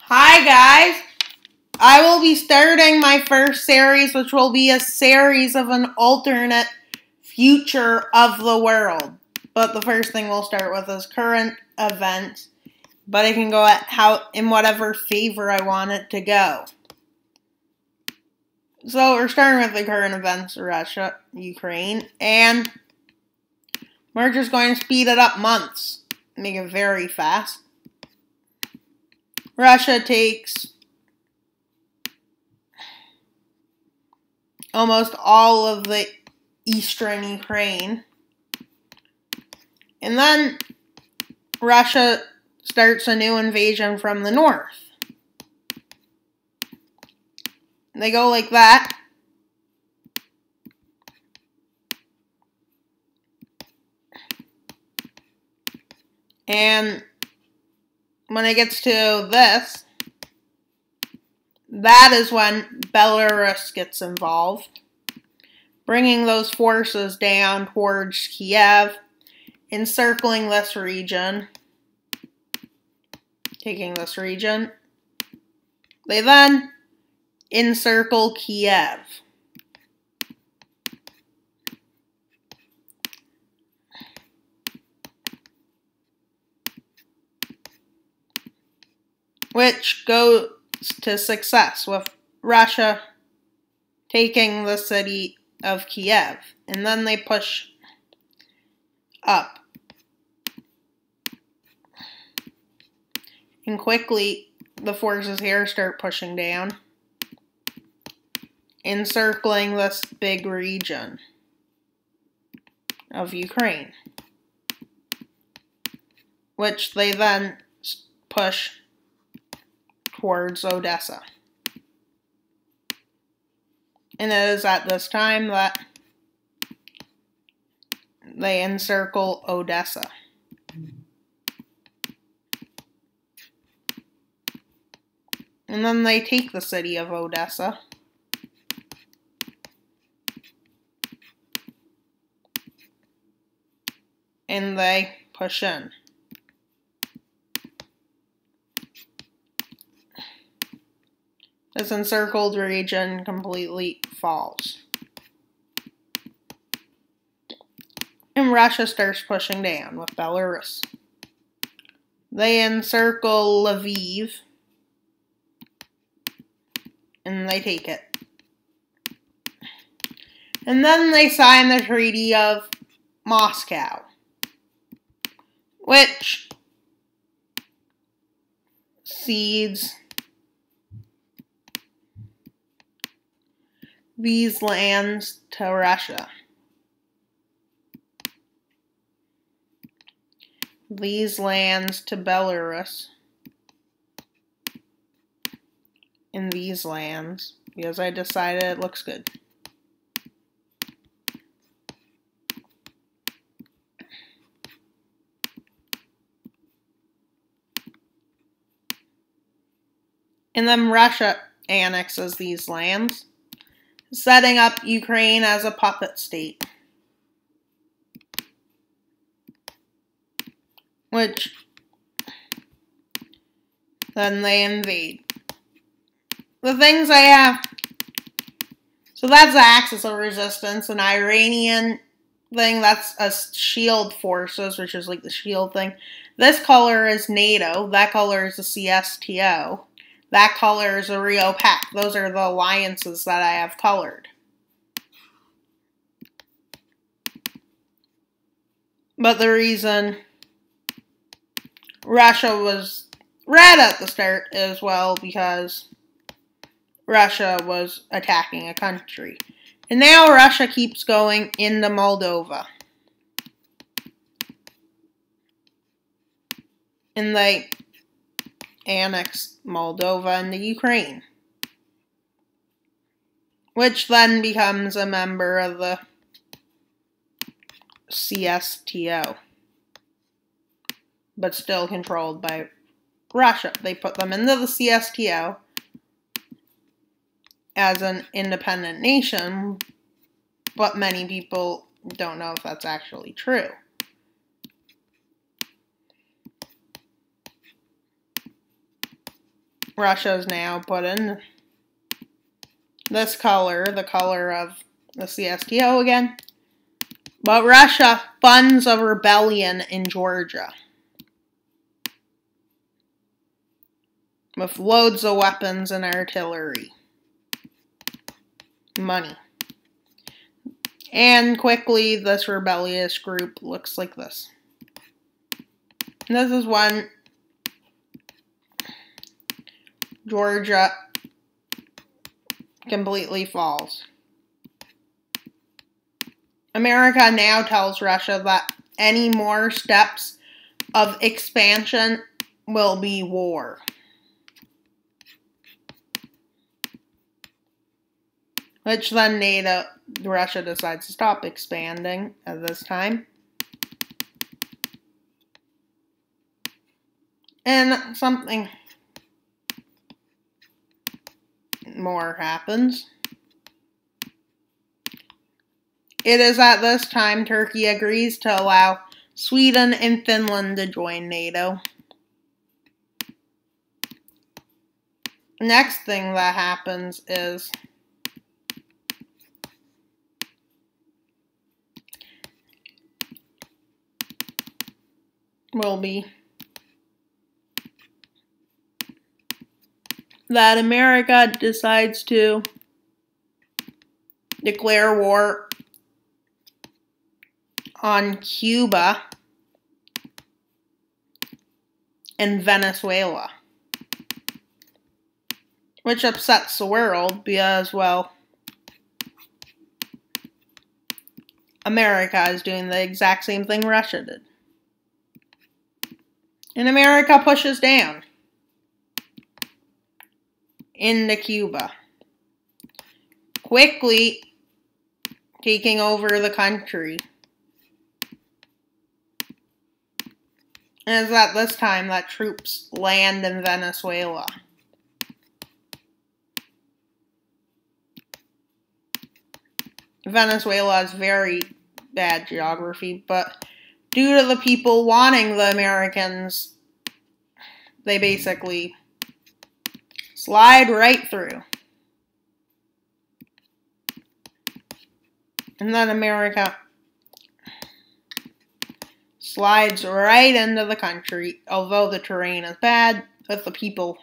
Hi guys! I will be starting my first series, which will be a series of an alternate future of the world. But the first thing we'll start with is current events, but it can go in whatever favor I want it to go. So we're starting with the current events, Russia, Ukraine, and we're just going to speed it up months, make it very fast. Russia takes almost all of the eastern Ukraine. And then Russia starts a new invasion from the north. They go like that. And when it gets to this, that is when Belarus gets involved, bringing those forces down towards Kiev, encircling this region, taking this region. They then encircle Kiev. Which goes to success with Russia taking the city of Kiev. And then they push up. And quickly, the forces here start pushing down, encircling this big region of Ukraine, which they then push towards Odessa. And it is at this time that they encircle Odessa. And then they take the city of Odessa. And they push in. This encircled region completely falls. And Russia starts pushing down with Belarus. They encircle Lviv. And they take it. And then they sign the Treaty of Moscow, which cedes these lands to Russia. These lands to Belarus. And these lands, because I decided it looks good. And then Russia annexes these lands, setting up Ukraine as a puppet state, which then they invade. The things I have, so that's the axis of resistance, an Iranian thing, that's a shield forces, which is like the shield thing. This color is NATO, that color is the CSTO. That color is a Rio Pact. Those are the alliances that I have colored. But the reason Russia was red at the start is, well, because Russia was attacking a country. And now Russia keeps going into Moldova. And they annex Moldova into Ukraine, which then becomes a member of the CSTO, but still controlled by Russia. They put them into the CSTO as an independent nation, but many people don't know if that's actually true. Russia's now put in this color, the color of the CSTO again. But Russia funds a rebellion in Georgia with loads of weapons and artillery. Money. And quickly, this rebellious group looks like this. This is when Georgia completely falls. America now tells Russia that any more steps of expansion will be war. Which then Russia decides to stop expanding at this time. And something more happens. It is at this time Turkey agrees to allow Sweden and Finland to join NATO. Next thing that happens is that America decides to declare war on Cuba and Venezuela, which upsets the world because, well, America is doing the exact same thing Russia did. And America pushes down into Cuba, quickly taking over the country. And it's at this time that troops land in Venezuela. Venezuela has very bad geography, but due to the people wanting the Americans, they basically slide right through. And then America slides right into the country, although the terrain is bad, with the people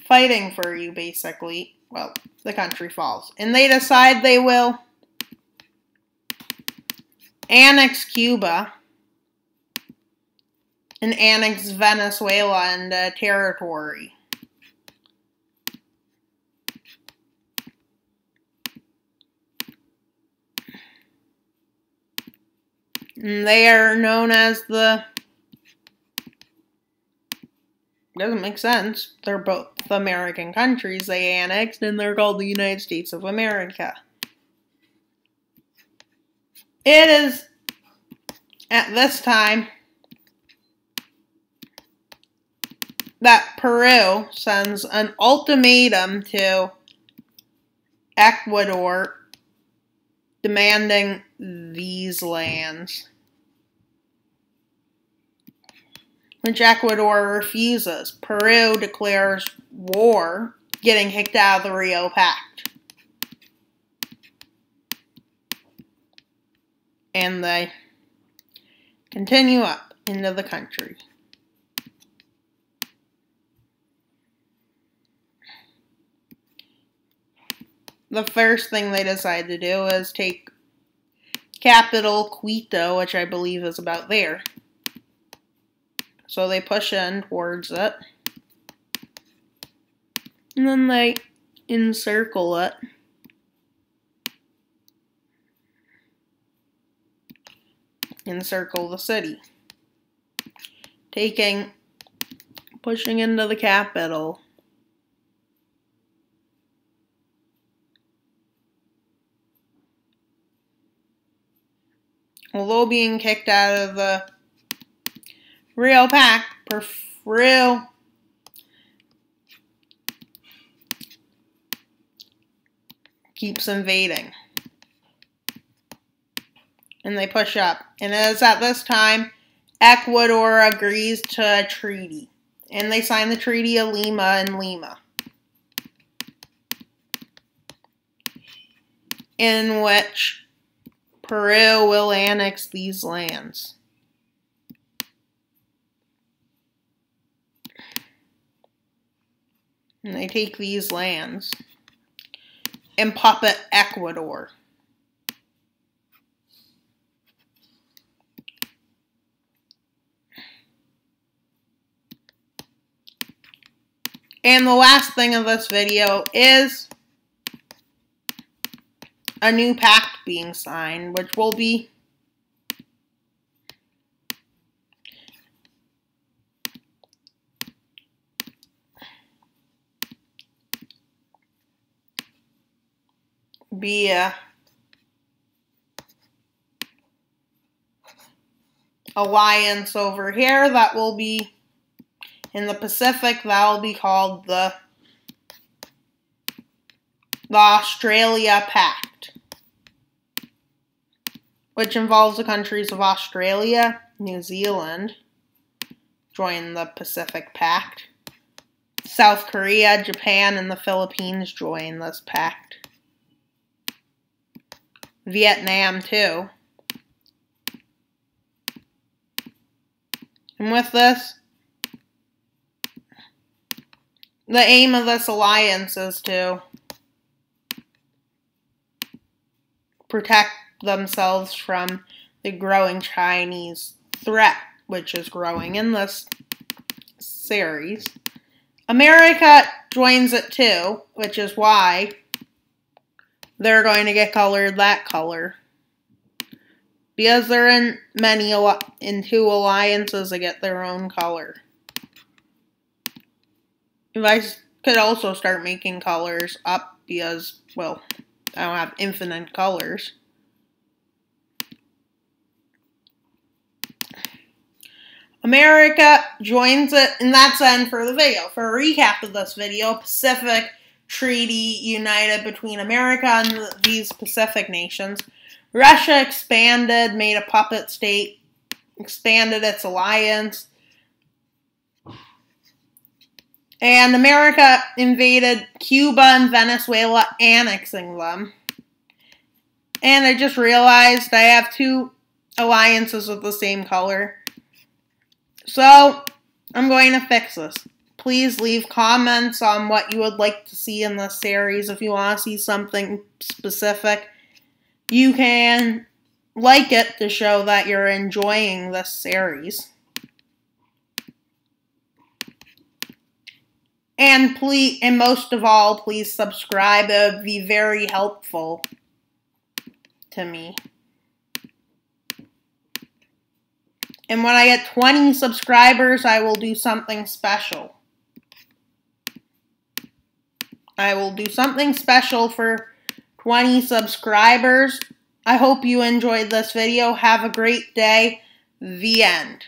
fighting for you, basically. Well, the country falls. And they decide they will annex Cuba and annex Venezuela into territory. And they are known as the... Doesn't make sense. They're both American countries they annexed, and they're called the United States of America. It is at this time that Peru sends an ultimatum to Ecuador demanding these lands, which Ecuador refuses. Peru declares war, getting kicked out of the Rio Pact. And they continue up into the country. The first thing they decide to do is take capital Quito, which I believe is about there. So they push in towards it. And then they encircle it. Encircle the city. Pushing into the capital. Although being kicked out of the Rio Pact, Peru keeps invading. And they push up. And it is at this time Ecuador agrees to a treaty. And they signed the Treaty of Lima in Lima, in which Peru will annex these lands. And they take these lands and puppet Ecuador. And the last thing of this video is a new pact being signed, which will be a alliance over here that will be in the Pacific. That will be called the Australia Pact, which involves the countries of Australia, New Zealand, join the Pacific Pact. South Korea, Japan, and the Philippines join this pact. Vietnam, too. And with this, the aim of this alliance is to protect themselves from the growing Chinese threat, which is growing in this series. America joins it too, which is why they're going to get colored that color. Because they're in two alliances, they get their own color. You guys could also start making colors up because, well, I don't have infinite colors. America joins it, and that's the end for the video. For a recap of this video, Pacific Treaty united between America and these Pacific nations. Russia expanded, made a puppet state, expanded its alliance. And America invaded Cuba and Venezuela, annexing them. And I just realized I have two alliances with the same color. So, I'm going to fix this. Please leave comments on what you would like to see in this series. If you want to see something specific, you can like it to show that you're enjoying this series. And most of all, please subscribe. It would be very helpful to me. And when I get 20 subscribers, I will do something special. I will do something special for 20 subscribers. I hope you enjoyed this video. Have a great day. The end.